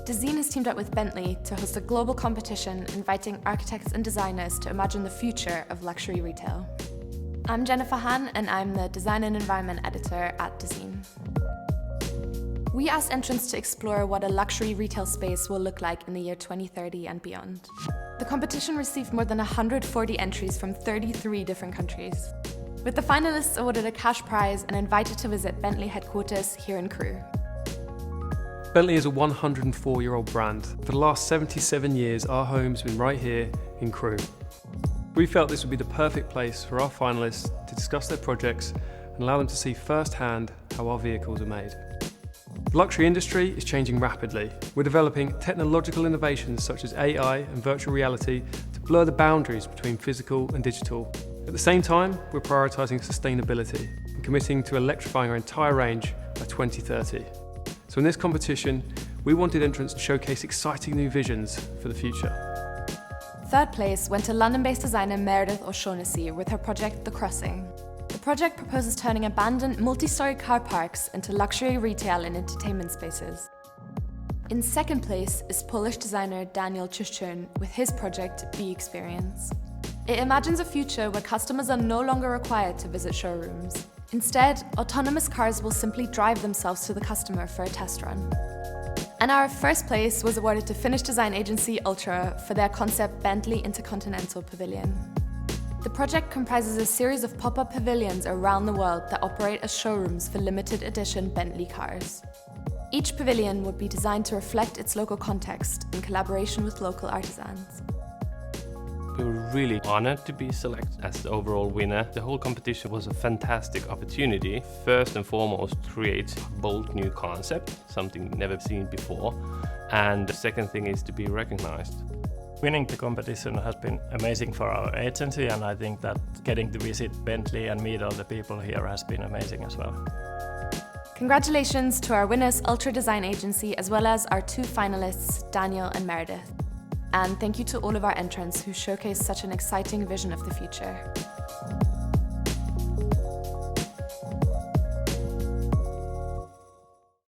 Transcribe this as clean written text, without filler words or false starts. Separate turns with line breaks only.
Dezeen has teamed up with Bentley to host a global competition inviting architects and designers to imagine the future of luxury retail. I'm Jennifer Han, and I'm the Design and Environment Editor at Dezeen. We asked entrants to explore what a luxury retail space will look like in the year 2030 and beyond. The competition received more than 140 entries from 33 different countries, with the finalists awarded a cash prize and invited to visit Bentley headquarters here in Crewe.
Bentley is a 104-year-old brand. For the last 77 years, our home's been right here in Crewe. We felt this would be the perfect place for our finalists to discuss their projects and allow them to see firsthand how our vehicles are made. The luxury industry is changing rapidly. We're developing technological innovations such as AI and virtual reality to blur the boundaries between physical and digital. At the same time, we're prioritising sustainability and committing to electrifying our entire range by 2030. So in this competition, we wanted entrants to showcase exciting new visions for the future.
Third place went to London-based designer Meredith O'Shaughnessy with her project The Crossing. The project proposes turning abandoned multi-storey car parks into luxury retail and entertainment spaces. In second place is Polish designer Daniel Czyszczyn with his project Be Experience. It imagines a future where customers are no longer required to visit showrooms. Instead, autonomous cars will simply drive themselves to the customer for a test run. And our first place was awarded to Finnish design agency Ultra for their concept Bentley Intercontinental Pavilion. The project comprises a series of pop-up pavilions around the world that operate as showrooms for limited edition Bentley cars. Each pavilion would be designed to reflect its local context in collaboration with local artisans.
We were really honored to be selected as the overall winner. The whole competition was a fantastic opportunity. First and foremost, create a bold new concept, something never seen before. And the second thing is to be recognized.
Winning the competition has been amazing for our agency, and I think that getting to visit Bentley and meet all the people here has been amazing as well.
Congratulations to our winners, Ultra Design Agency, as well as our two finalists, Daniel and Meredith. And thank you to all of our entrants who showcased such an exciting vision of the future.